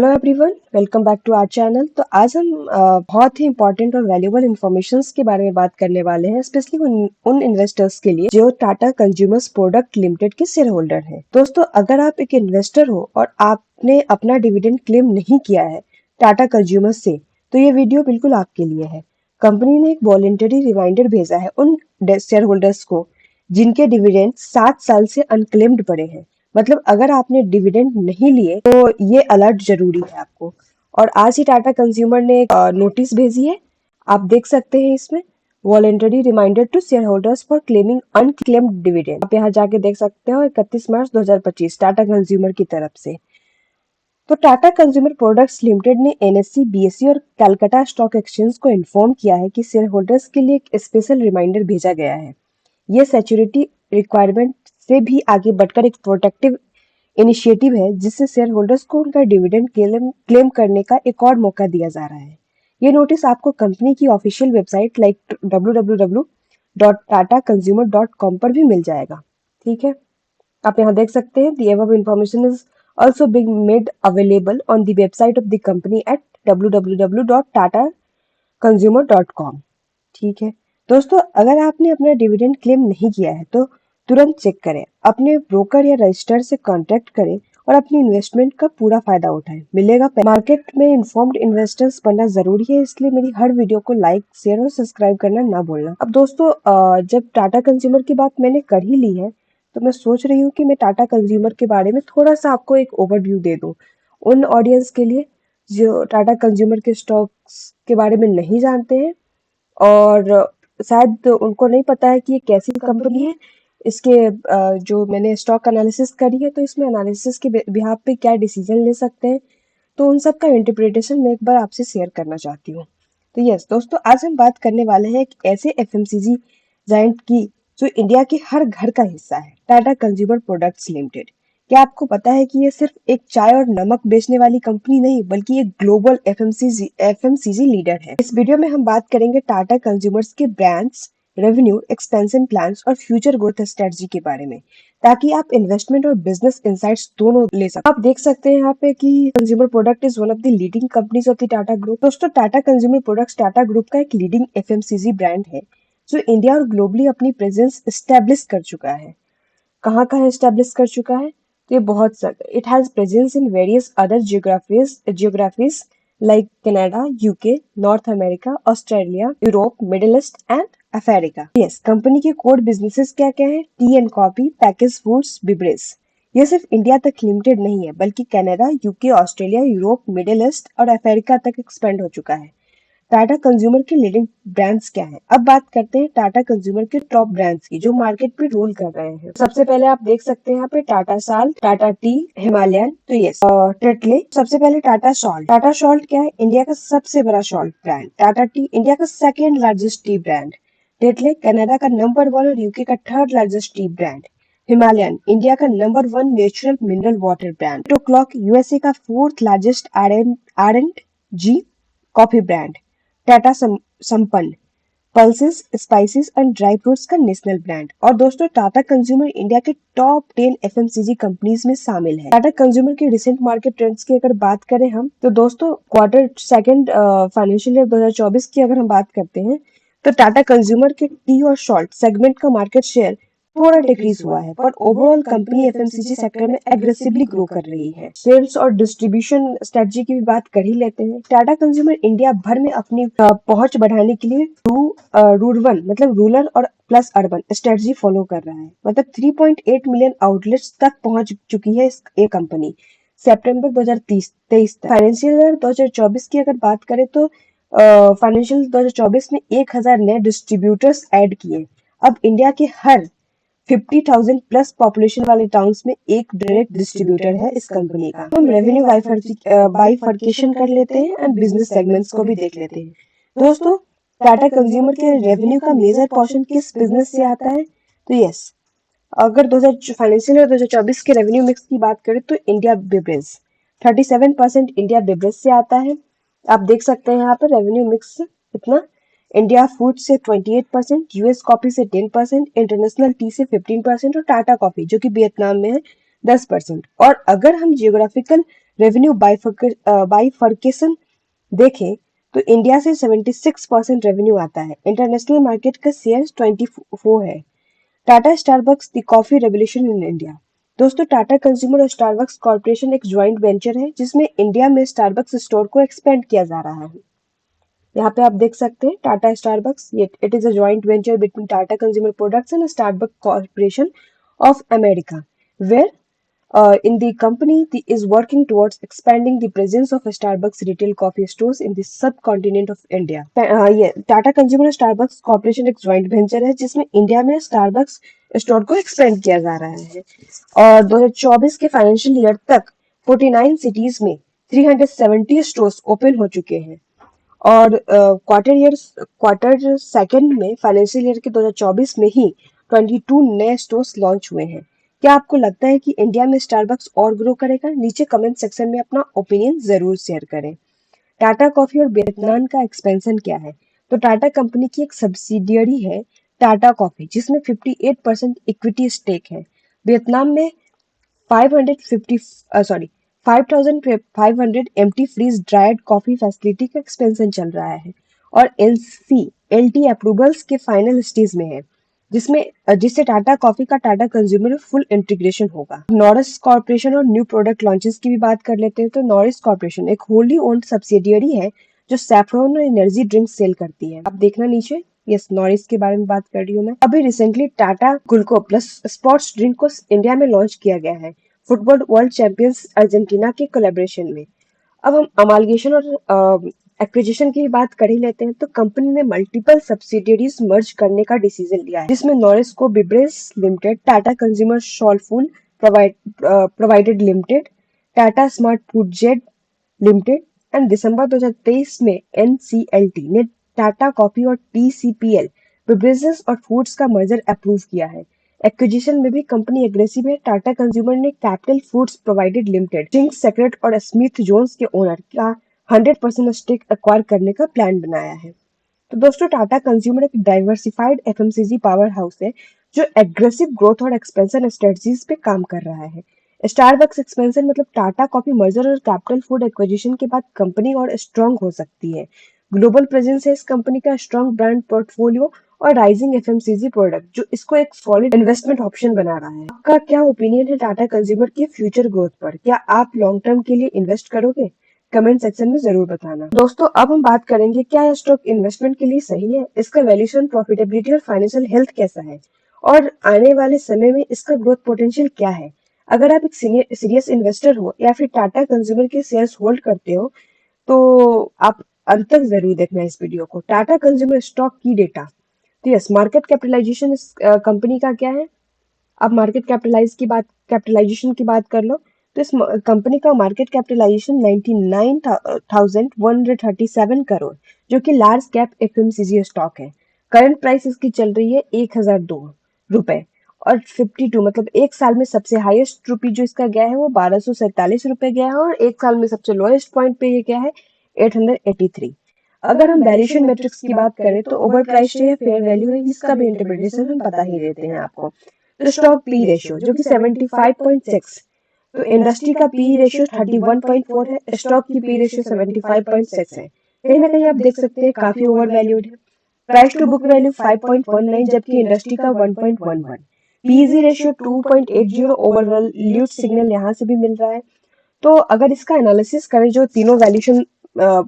Hello everyone, welcome back to our channel. तो आज हम बहुत ही इंपॉर्टेंट और वैल्यूएबल इंफॉर्मेशंस के बारे में बात करने वाले हैं, स्पेशली उन इन्वेस्टर्स के लिए जो टाटा कंज्यूमर्स प्रोडक्ट लिमिटेड के शेयर होल्डर हैं। दोस्तों, अगर आप एक इन्वेस्टर हो और आपने अपना डिविडेंड क्लेम नहीं किया है टाटा कंज्यूमर्स से, तो ये वीडियो बिल्कुल आपके लिए है। कंपनी ने एक वॉलेंटरी रिमाइंडर भेजा है उन शेयर होल्डर्स को जिनके डिविडेंड 7 साल से अनक्लेम्ड पड़े हैं। मतलब अगर आपने डिविडेंड नहीं लिए तो ये अलर्ट जरूरी है आपको। और आज ही टाटा कंज्यूमर ने एक नोटिस भेजी है, आप देख सकते हैं इसमें, voluntary reminder to share holders for claiming unclaimed dividend. आप यहाँ जाके देख सकते हो 31 मार्च 2025 टाटा कंज्यूमर की तरफ से। तो टाटा कंज्यूमर प्रोडक्ट्स लिमिटेड ने एनएससी, बीएसई और कलकत्ता स्टॉक एक्सचेंज को इन्फॉर्म किया है कि शेयर होल्डर्स के लिए एक स्पेशल रिमाइंडर भेजा गया है। ये सिक्योरिटी रिक्वायरमेंट से भी आगे बढ़कर एक प्रोटेक्टिव इनिशिएटिव है, जिससे शेयर होल्डर्स को उनका डिविडेंड क्लेम करने का एक और मौका दिया जा रहा है। ये नोटिस आपको कंपनी की ऑफिशियल वेबसाइट लाइक www.tataconsumer.com पर भी मिल जाएगा। ठीक है, आप यहाँ देख सकते हैं, the above information is also being made available on the website of the company at www.tataconsumer.com। ठीक है दोस्तों, अगर आपने अपना डिविडेंड क्लेम नहीं किया है तो तुरंत चेक करें, अपने ब्रोकर या रजिस्टर से कांटेक्ट करें और अपनी इन्वेस्टमेंट का पूरा फायदा उठाएं। मिलेगा। मार्केट में इन्फॉर्म्ड इन्वेस्टर्स बनना जरूरी है, इसलिए मेरी हर वीडियो को लाइक, शेयर और सब्सक्राइब करना ना भूलना। अब दोस्तों, जब टाटा कंज्यूमर की बात मैंने कर ही ली है, तो मैं सोच रही हूँ कि मैं टाटा कंज्यूमर के बारे में थोड़ा सा आपको एक ओवरव्यू दे दूँ उन ऑडियंस के लिए जो टाटा कंज्यूमर के स्टॉक्स के बारे में नहीं जानते हैं और शायद उनको नहीं पता है कि ये कैसी कंपनी है। इसके जो मैंने स्टॉक एनालिसिस करी है, तो इसमें एनालिसिस के बिहाफ पे क्या डिसीजन ले सकते हैं, तो उन सब का इंटरप्रिटेशन मैं एक बार आपसे शेयर करना चाहती हूँ। तो यस दोस्तों, आज हम बात करने वाले हैं एक ऐसे एफएमसीजी जायंट की जो इंडिया के हर घर का हिस्सा है, टाटा कंज्यूमर प्रोडक्ट्स लिमिटेड। क्या आपको पता है कि ये सिर्फ एक चाय और नमक बेचने वाली कंपनी नहीं, बल्कि एक ग्लोबल एफएमसीजी लीडर है। इस वीडियो में हम बात करेंगे टाटा कंज्यूमर्स के ब्रांड्स, रेवेन्यू, एक्सपेंशन प्लान्स और फ्यूचर ग्रोथ स्ट्रेटजी के बारे में, ताकि आप इन्वेस्टमेंट और बिजनेस इंसाइट्स दोनों ले सकें। आप देख सकते हैं यहाँ पे कि consumer product is one of the leading companies of the Tata group. दोस्तों, Tata consumer products Tata group का एक लीडिंग एफएमसीजी ब्रांड है जो इंडिया और ग्लोबली अपनी प्रेजेंस एस्टेब्लिश कर चुका है। कहाँ कहाँ एस्टेब्लिश कर चुका है? तो ये बहुत सारे, it has presence in various other geographies like Canada, UK, North America, Australia, Europe, Middle East and Africa. Yes, company के कोर बिजनेसेस क्या क्या है? Tea and coffee, package foods, beverage. ये सिर्फ इंडिया तक लिमिटेड नहीं है, बल्कि Canada, UK, Australia, Europe, Middle East और अफ्रीका तक एक्सपेंड हो चुका है। टाटा कंज्यूमर के लीडिंग ब्रांड्स क्या हैं? अब बात करते हैं टाटा कंज्यूमर के टॉप ब्रांड्स की जो मार्केट पे रूल कर रहे हैं। सबसे पहले आप देख सकते हैं यहाँ पे Tata salt, Tata T, Himalayan, तो यस, टेटले। सबसे पहले टाटा सॉल्ट। टाटा सॉल्ट क्या है? इंडिया का सबसे बड़ा salt brand. Tata tea India का second largest tea brand. Tetley Canada का नंबर 1 और यूके का third largest tea brand. Himalayan India का number 1 natural mineral water brand. Two clock USA का fourth largest R and G coffee brand. Tata Sampann pulses, spices and dry fruits का national brand. और दोस्तों, Tata consumer India के top 10 FMCG companies में शामिल है। Tata consumer की रिसेंट मार्केट ट्रेंड्स की अगर बात करें हम, तो दोस्तों क्वार्टर सेकंड फाइनेंशियल ईयर 2024 की अगर हम बात करते हैं, तो टाटा कंज्यूमर के टी और सॉल्ट सेगमेंट का मार्केट शेयर थोड़ा डिक्रीज हुआ है, पर ओवरऑल कंपनी एफएमसीजी सेक्टर में एग्रेसिवली ग्रो कर रही है। सेल्स और डिस्ट्रीब्यूशन स्ट्रेटजी की भी बात कर ही लेते हैं। टाटा कंज्यूमर इंडिया भर में अपनी पहुंच बढ़ाने के लिए रूरल मतलब रूरल और प्लस अर्बन स्ट्रेटजी फॉलो कर रहा है। मतलब 3.8 मिलियन आउटलेट्स तक पहुंच चुकी है ये कंपनी सितंबर 2023 तक। फाइनेंशियल ईयर 2024 की अगर बात करें तो फाइनेंशियल 2024 में 1000 नए डिस्ट्रीब्यूटर्स ऐड किए। अब इंडिया के हर 50,000 प्लस पॉपुलेशन वाले टाउन्स में एक डायरेक्ट डिस्ट्रीब्यूटर है इस कंपनी का। हम रेवेन्यू बाइफर्केशन कर लेते हैं एंड बिजनेस सेगमेंट्स को भी देख लेते हैं। दोस्तों, टाटा कंज्यूमर के रेवेन्यू का मेजर पोर्शन किस बिजनेस से आता है? तो यस, अगर 2000 फाइनेंशियल ईयर 2024 के रेवेन्यू मिक्स की बात करें तो इंडिया बेवरेज 37% इंडिया बेवरेज से आता है। आप देख सकते हैं यहाँ पर रेवेन्यू मिक्स इतना, इंडिया फूड से 28%, यूएस कॉफी से 10%, इंटरनेशनल टी से 15% और टाटा कॉफी जो कि वियतनाम में है 10%। और अगर हम जियोग्राफिकल रेवेन्यू बाइफर्केशन देखें तो इंडिया से 76% रेवेन्यू आता है। इंटरनेशनल मार्केट का शेयर 24 है। Tata Starbucks the coffee revolution in India. दोस्तों, टाटा कंज्यूमर और स्टारबक्स कॉर्पोरेशन एक ज्वाइंट वेंचर है जिसमें इंडिया में स्टारबक्स स्टोर को एक्सपेंड किया जा रहा है। यहाँ पे आप देख सकते हैं टाटा स्टारबक्स, ये it is a joint venture between Tata consumer products and Starbucks corporation of America, where in the company is working towards expanding the presence of Starbucks retail coffee stores in the subcontinent of India. ये Tata consumer Starbucks corporation एक joint venture है जिसमें India में Starbucks store को expand किया जा रहा है और 2024 के फाइनेंशियल ईयर तक 49 सिटीज में 370 स्टोर्स ओपन हो चुके हैं और क्वार्टर सेकंड में फाइनेंशियल ईयर के 2024 में ही 22 नए स्टोर्स लॉन्च हुए हैं। क्या आपको लगता है कि इंडिया में स्टारबक्स और ग्रो करेगा? नीचे कमेंट सेक्शन में अपना ओपिनियन जरूर शेयर करें। टाटा कॉफी और वियतनाम का एक्सपेंशन क्या है? तो टाटा कंपनी की एक सब्सिडियरी है टाटा कॉफी जिसमें 58% इक्विटी स्टेक है। वियतनाम में 5,500 empty freeze dried coffee facility का एक्सपेंशन चल रहा है और एलटी अप्रूवल्स के फाइनल स्टेज में है जिससे टाटा कॉफी का टाटा कंज्यूमर फुल इंटीग्रेशन होगा। नॉरिस कॉर्पोरेशन और न्यू प्रोडक्ट लॉन्चेस की भी बात कर लेते हैं तो नॉरिस कॉर्पोरेशन एक होली ओन्ड सब्सिडियरी है जो सैफरॉन और एनर्जी ड्रिंक सेल करती है। आप देखना नीचे, यस, नॉरिस के बारे में बात कर रही हूँ मैं। अभी recently Tata ग्लूको plus sports drink को इंडिया में लॉन्च किया गया है फुटबॉल वर्ल्ड चैंपियंस अर्जेंटीना के कोलैबोरेशन में। अब हम अमालगेशन और एक्विजिशन की बात कर ही लेते हैं तो कंपनी ने मल्टीपल सब्सिडियरीज मर्ज करने का डिसीजन लिया है जिसमें NourishCo beverages limited, Tata consumer Soulfull provided limited, Tata smart food Z limited and दिसंबर 2023 में एनसीएलटी ने टाटा कॉफी और टीसीपीएल बेवरेजेस और फूड्स का मर्जर अप्रूव किया है। एक्विजिशन में भी कंपनी एग्रेसिव है। टाटा कंज्यूमर ने capital foods provided limited, Ching's secret और स्मिथ जोन्स के ओनर का 100% स्टेक एक्वायर करने का प्लान बनाया है। तो दोस्तों, टाटा कंज्यूमर एक डाइवर्सिफाइड एफएमसीजी पावर हाउस है जो एग्रेसिव ग्रोथ और एक्सपेंशन स्ट्रेटजीज पे काम कर रहा है। स्टारबक्स एक्सपेंशन मतलब टाटा कॉफी मर्जर और कैपिटल फूड एक्विजिशन के बाद कंपनी और स्ट्रांग हो सकती है। ग्लोबल प्रेजेंस है इस कंपनी का, स्ट्रांग ब्रांड पोर्टफोलियो और राइजिंग एफएमसीजी प्रोडक्ट जो इसको एक सॉलिड इन्वेस्टमेंट ऑप्शन बना रहा है। आपका क्या ओपिनियन है टाटा कंज्यूमर की फ्यूचर ग्रोथ पर? क्या आप लॉन्ग टर्म के लिए इन्वेस्ट करोगे? कमेंट सेक्शन में जरूर बताना। दोस्तों, अब हम बात करेंगे क्या यह स्टॉक इन्वेस्टमेंट के लिए सही है, इसका वैल्यूएशन, प्रॉफिटेबिलिटी और फाइनेंशियल हेल्थ कैसा है और आने वाले समय में इसका ग्रोथ पोटेंशियल क्या है। अगर आप एक सीरियस इन्वेस्टर हो या फिर टाटा कंज्यूमर के शेयर्स होल्ड करते हो तो आप अंत तक जरूर देखना इस वीडियो को। टाटा कंज्यूमर स्टॉक की डेटा, तो यस, मार्केट कैपिटलाइजेशन इस कंपनी का क्या है। अब मार्केट कैपिटलाइजेशन की बात कर लो तो इस कंपनी का मार्केट कैपिटलाइजेशन 99,137 करोड़ जो कि लार्ज कैप एफएमसीजी स्टॉक है। करंट प्राइस इसकी चल रही है 1,002 रुपए और 52 मतलब एक साल में सबसे हाईएस्ट रुपी जो इसका गया है वो 1,247 रुपए गया है और एक साल में सबसे लोएस्ट पॉइंट पे ये गया है 883। अगर हम वैल्यूएशन मैट्रिक्स की बात करें तो ओवर प्राइस है, फेयर वैल्यू है, इसका भी इंटरप्रिटेशन हम पता ही देते हैं आपको। तो स्टॉक पी रेशियो जो कि 75.6, तो इंडस्ट्री का पी रेशियो 31.4 है, स्टॉक की पी रेशियो 75.6 है। कहीं ना कहीं आप देख सकते हैं काफी ओवर वैल्यूड है। प्राइस टू बुक वैल्यू 5.19 जबकि इंडस्ट्री का 1.11। PG ratio 2.80, over valued signal यहाँ से भी मिल रहा है। तो अगर इसका एनालिसिस करें जो तीनों वैल्यूएशन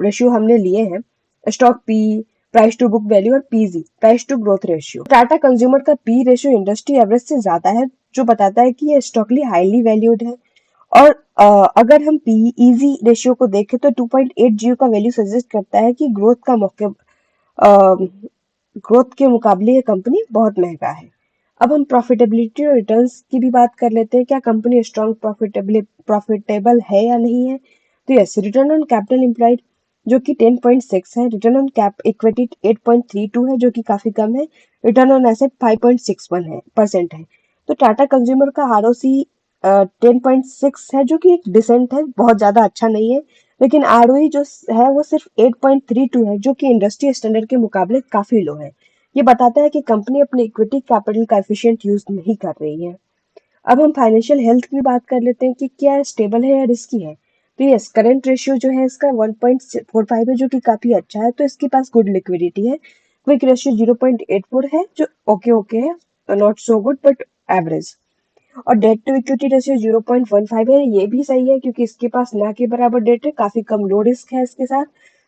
रेशियो हमने लिए हैं, stock P, price to book value और PG, price to growth ratio, Tata consumer का पी रेशियो इंडस्ट्री एवरेज से ज्यादा है जो बताता है कि ये स्टॉकली हाईली वैल्यूड है। और अगर हम पीईजी रेशियो को देखें तो 2.80 का वैल्यू सजेस्ट करता है कि ग्रोथ के मुकाबले ये कंपनी बहुत महंगा है। अब हम प्रॉफिटेबिलिटी और रिटर्न्स की भी बात कर लेते हैं। क्या कंपनी स्ट्रॉन्ग प्रॉफिटेबल है या नहीं है? तो yes, return on capital employed जो कि 10.6 है, रिटर्न ऑन कैप इक्विटी 8.32 है जो कि काफी कम है, रिटर्न ऑन एसेट 5.61% है। तो टाटा कंज्यूमर का आरओसी 10.6 है जो कि एक डिसेंट है, बहुत ज्यादा अच्छा नहीं है, लेकिन आरओई जो है वो सिर्फ 8.32 है जो कि इंडस्ट्री स्टैंडर्ड के मुकाबले काफी लो है। ये बताता है कि कंपनी अपने इक्विटी कैपिटल का एफिशिएंट यूज नहीं कर रही है। अब हम फाइनेंशियल हेल्थ की बात कर लेते हैं कि क्या स्टेबल है या रिस्की है। तो यस, करंट रेशियो जो है इसका 1.45 है, जो कि काफी अच्छा है। तो इसके पास गुड लिक्विडिटी है। क्विक रेशियो 0.84 है, जो ओके ओके है, not so good but average. और डेट टू इक्विटी रेशियो 0.15 है, ये भी सही है क्योंकि इसके पास ना के बराबर डेट है, काफी कम लो रिस्क है इसके साथ।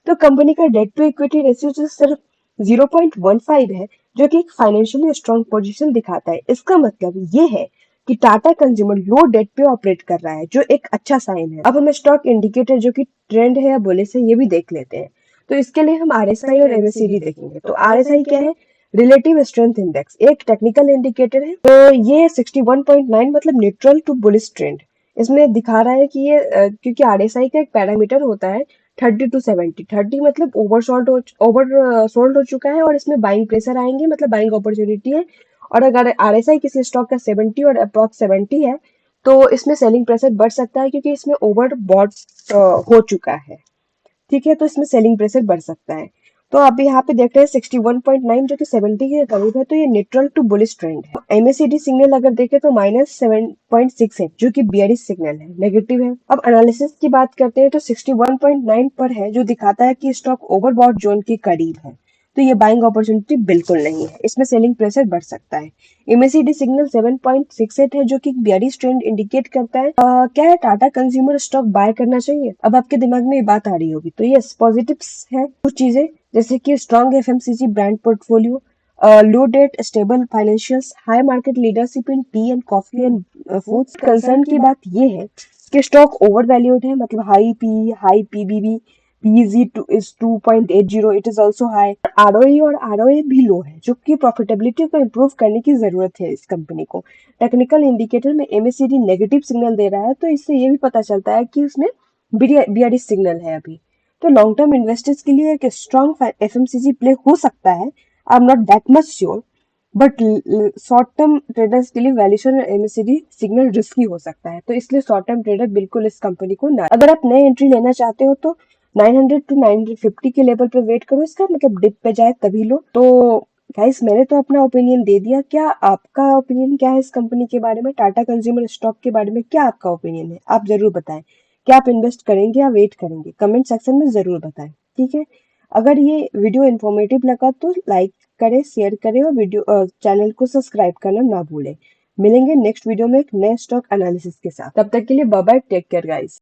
तो कंपनी का डेट टू इक्विटी रेशियो जो सिर्फ 0.15 है, जो कि एक फाइनेंशियली स्ट्रॉन्ग पोजीशन दिखाता है। इसका मतलब ये है कि टाटा कंज्यूमर लो डेट पे ऑपरेट कर रहा है, जो एक अच्छा साइन है। अब हम स्टॉक इंडिकेटर जो कि ट्रेंड है या बोले से, ये भी देख लेते हैं। तो इसके लिए हम आरएसआई और एमएसीडी देखेंगे। तो आरएसआई क्या है? रिलेटिव स्ट्रेंथ इंडेक्स, एक टेक्निकल इंडिकेटर है। तो ये 61.9 मतलब न्यूट्रल टू बुलिश ट्रेंड इसमें दिखा रहा है कि ये क्योंकि आरएसआई का एक पैरामीटर होता है 30 to 70। 30 मतलब ओवर सोल्ड हो चुका है और इसमें बाइंग प्रेशर आएंगे, मतलब बाइंग अपॉर्चुनिटी है। और अगर आरएसआई किसी स्टॉक का 70 और अप्रॉक्स 70 है, तो इसमें सेलिंग प्रेशर बढ़ सकता है क्योंकि इसमें ओवर बॉट हो चुका है। ठीक है, तो इसमें सेलिंग प्रेशर बढ़ सकता है। तो आप यहाँ पे देख रहे हैं 61.9 जो कि 70 के करीब है, तो ये न्यूट्रल टू बुलिश ट्रेंड है। एमएसीडी सिग्नल अगर देखें तो -7.6 है, जो कि बियरिश सिग्नल है, नेगेटिव है। अब एनालिसिस की बात करते हैं तो 61.9 पर है, जो दिखाता है कि स्टॉक ओवरबॉट जोन के करीब है। तो ये बाइंग अपॉर्चुनिटी बिल्कुल नहीं है, इसमें सेलिंग प्रेशर बढ़ सकता है। एमएसीडी सिग्नल 7.68 है, जो कि बियरिश ट्रेंड इंडिकेट करता है। क्या है, टाटा कंज्यूमर स्टॉक बाय करना चाहिए? अब आपके दिमाग में ये बात आ रही होगी। तो यस, पॉजिटिव्स है कुछ चीजें, जैसे कि strong FMCG brand portfolio, low debt, stable financials, high market leadership in tea and coffee and foods. Concern की बात ये है कि स्टॉक ओवर वैल्यूड है, मतलब high P, high PBB, PG is 2.80, it is also high. ROE और ROA भी low है, जो कि प्रॉफिटेबिलिटी को इम्प्रूव करने की जरूरत है इस कंपनी को। टेक्निकल इंडिकेटर में एमएसीडी नेगेटिव सिग्नल दे रहा है, तो इससे ये भी पता चलता है कि उसमें बियरिश सिग्नल है अभी। तो लॉन्ग टर्म इन्वेस्टर्स के लिए एक स्ट्रॉन्ग एफएमसीजी प्ले हो सकता है। I am not that much sure, but short term traders के लिए वैल्यूएशन और एमएसीडी सिग्नल रिस्की हो सकता है। तो इसलिए शॉर्ट टर्म ट्रेडर बिल्कुल इस कंपनी को ना, अगर आप नए एंट्री लेना चाहते हो तो 900 to 950 के लेवल पे वेट करो, इसका मतलब डिप पे जाए तभी लो। तो गाइस, मैंने तो अपना ओपिनियन दे दिया। क्या आपका ओपिनियन क्या है इस कंपनी के बारे में, टाटा कंज्यूमर स्टॉक के बारे में? क्या आपका ओपिनियन है, आप जरूर बताएं। क्या आप इन्वेस्ट करेंगे या वेट करेंगे? कमेंट सेक्शन में जरूर बताएं। ठीक है, अगर ये वीडियो इन्फॉर्मेटिव लगा तो लाइक करें, शेयर करें और चैनल को सब्सक्राइब करना ना भूलें। मिलेंगे नेक्स्ट वीडियो में एक नए स्टॉक एनालिसिस के साथ। तब तक के लिए bye bye, take care guys.